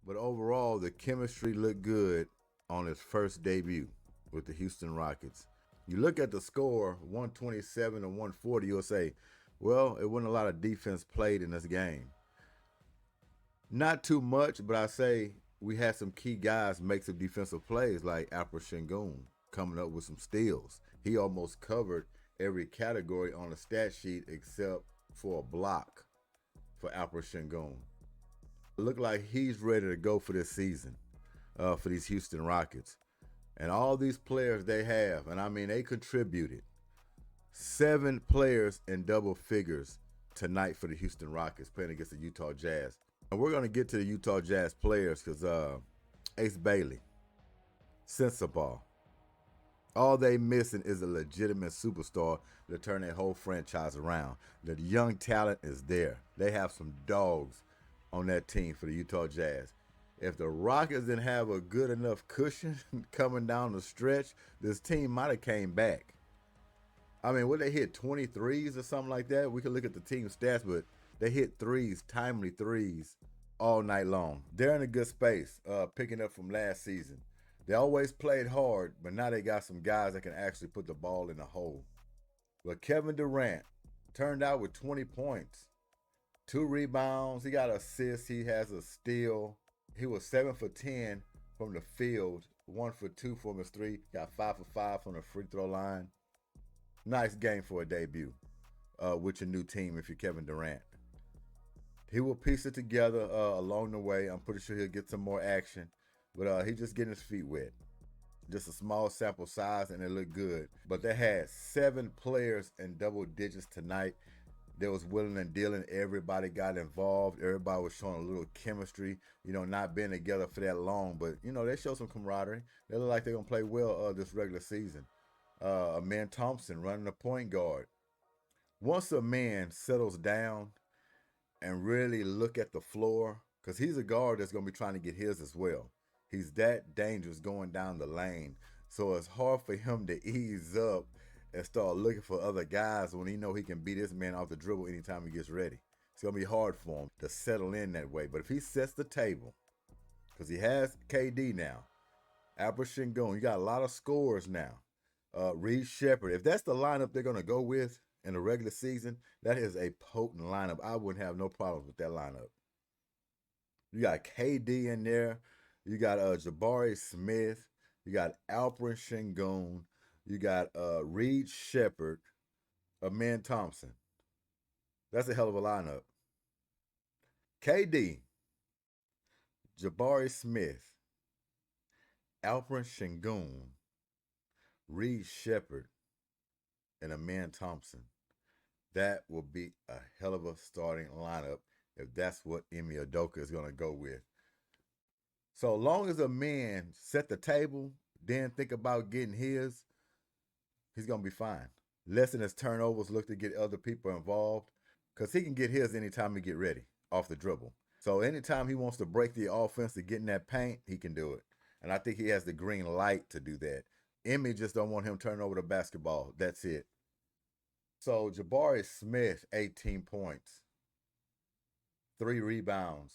But overall, the chemistry looked good on his first debut with the Houston Rockets. You look at the score, 127 to 140, you'll say, well, it wasn't a lot of defense played in this game. Not too much, but I say we had some key guys make some defensive plays, like Alperen Sengun coming up with some steals. He almost covered every category on the stat sheet except for a block for Alperen Sengun. Look like he's ready to go for this season for these Houston Rockets. And all these players they have, and I mean they contributed. 7 players in double figures tonight for the Houston Rockets playing against the Utah Jazz. And we're going to get to the Utah Jazz players because Ace Bailey, Sensabaugh, all they missing is a legitimate superstar to turn their whole franchise around. The young talent is there. They have some dogs on that team for the Utah Jazz. If the Rockets didn't have a good enough cushion coming down the stretch, this team might have came back. I mean, would they hit 23s or something like that? We can look at the team stats, but they hit threes, timely threes, all night long. They're in a good space, picking up from last season. They always played hard, but now they got some guys that can actually put the ball in the hole. But Kevin Durant turned out with 20 points, 2 rebounds. He got an assist. He has a steal. He was 7 for 10 from the field, 1 for 2 from his 3. Got 5 for 5 from the free throw line. Nice game for a debut with your new team if you're Kevin Durant. He will piece it together along the way. I'm pretty sure he'll get some more action, but he's just getting his feet wet. Just a small sample size, and it looked good. But they had 7 players in double digits tonight. They was willing and dealing. Everybody got involved. Everybody was showing a little chemistry, not being together for that long. But, they showed some camaraderie. They look like they're going to play well this regular season. Amen Thompson running the point guard. Once a man settles down and really look at the floor, because he's a guard that's going to be trying to get his as well. He's that dangerous going down the lane. So it's hard for him to ease up and start looking for other guys when he know he can beat this man off the dribble anytime he gets ready. It's going to be hard for him to settle in that way. But if he sets the table, because he has KD now, Alperen Sengun, you got a lot of scores now. Reed Shepherd, if that's the lineup they're going to go with in the regular season, that is a potent lineup. I wouldn't have no problems with that lineup. You got KD in there. You got Jabari Smith. You got Alperen Sengun. You got Reed Shepherd, Amen Thompson. That's a hell of a lineup. KD, Jabari Smith, Alperen Sengun, Reed Shepherd, and Amen Thompson. That will be a hell of a starting lineup if that's what Ime Udoka is going to go with. So long as a man set the table, then think about getting his, he's going to be fine. Lessen his turnovers, look to get other people involved, because he can get his anytime he get ready off the dribble. So anytime he wants to break the offense to get in that paint, he can do it. And I think he has the green light to do that. Ime just don't want him turning over the basketball. That's it. So Jabari Smith, 18 points, 3 rebounds.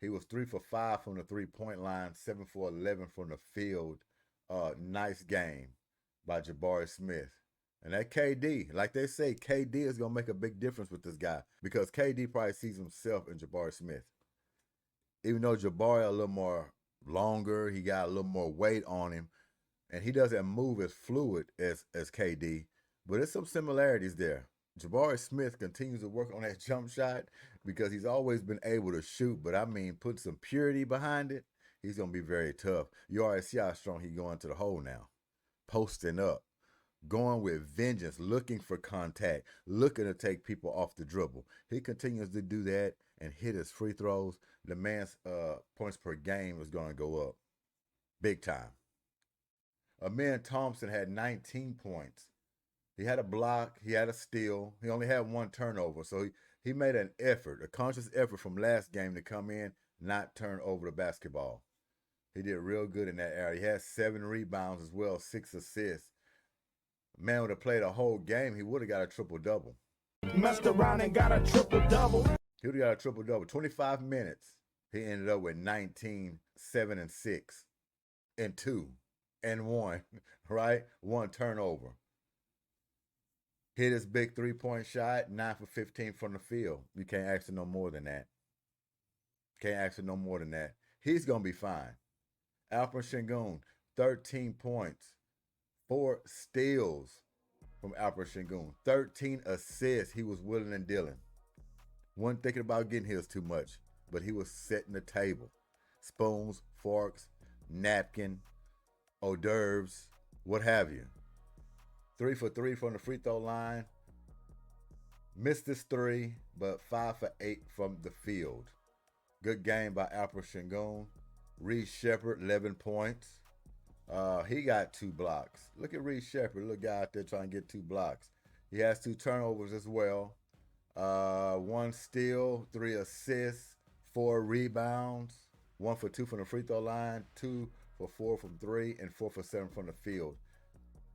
He was 3 for 5 from the three-point line, 7 for 11 from the field. Nice game by Jabari Smith. And that KD, like they say, KD is going to make a big difference with this guy because KD probably sees himself in Jabari Smith. Even though Jabari a little more longer, he got a little more weight on him, and he doesn't move as fluid as KD, but there's some similarities there. Jabari Smith continues to work on that jump shot because he's always been able to shoot, but I mean, put some purity behind it, he's going to be very tough. You already see how strong he's going to the hole now. Posting up, going with vengeance, looking for contact, looking to take people off the dribble. He continues to do that and hit his free throws. The man's points per game is going to go up big time. Amen Thompson had 19 points. He had a block, he had a steal. He only had 1 turnover, so he made an effort, a conscious effort from last game to come in, not turn over the basketball. He did real good in that area. He had 7 rebounds as well, 6 assists. Man would have played a whole game, he would have got a triple-double. Messed around and got a triple-double. He would have got a triple-double. 25 minutes. He ended up with 19, 7, and 6, and 2, and 1, right? 1 turnover. Hit his big 3-point shot, 9 for 15 from the field. You can't ask for no more than that. Can't ask for no more than that. He's going to be fine. Alperen Sengun, 13 points, 4 steals from Alperen Sengun, 13 assists. He was willing and dealing. Wasn't thinking about getting his too much, but he was setting the table. Spoons, forks, napkin, hors d'oeuvres, what have you. 3 for 3 from the free throw line. Missed this 3, but 5 for 8 from the field. Good game by Alperen Sengun. Reed Sheppard, 11 points. He got 2 blocks. Look at Reed Sheppard, little guy out there trying to get 2 blocks. He has 2 turnovers as well. 1 steal, 3 assists, 4 rebounds. 1 for 2 from the free throw line, 2 for 4 from 3, and 4 for 7 from the field.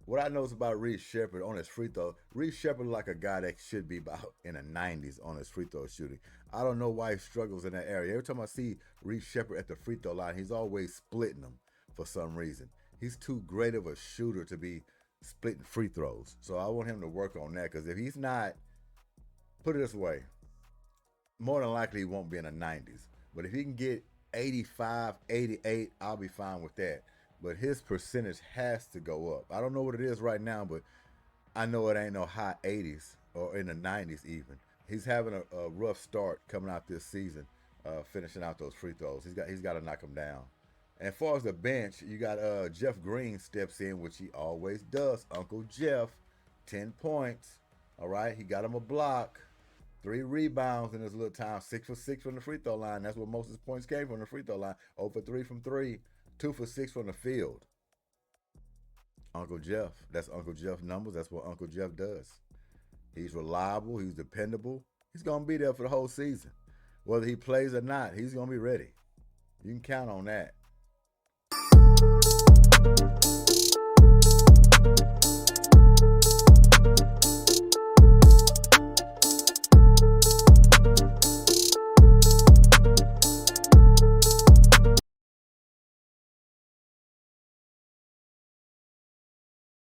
What I know is about Reed Sheppard on his free throw, Reed Sheppard like a guy that should be about in the 90s on his free throw shooting. I don't know why he struggles in that area. Every time I see Reed Sheppard at the free throw line, he's always splitting them for some reason. He's too great of a shooter to be splitting free throws. So I want him to work on that, because if he's not, put it this way, more than likely he won't be in the 90s. But if he can get 85, 88, I'll be fine with that. But his percentage has to go up. I don't know what it is right now, but I know it ain't no high 80s or in the 90s even. He's having a rough start coming out this season, finishing out those free throws. He's got to knock them down. And as far as the bench, you got Jeff Green steps in, which he always does. Uncle Jeff, 10 points. All right, he got him a block, 3 rebounds in his little time, 6 for 6 from the free throw line. That's where most of his points came from, the free throw line. 0 for 3 from 3. 2 for 6 from the field. Uncle Jeff. That's Uncle Jeff numbers. That's what Uncle Jeff does. He's reliable. He's dependable. He's going to be there for the whole season. Whether he plays or not, he's going to be ready. You can count on that.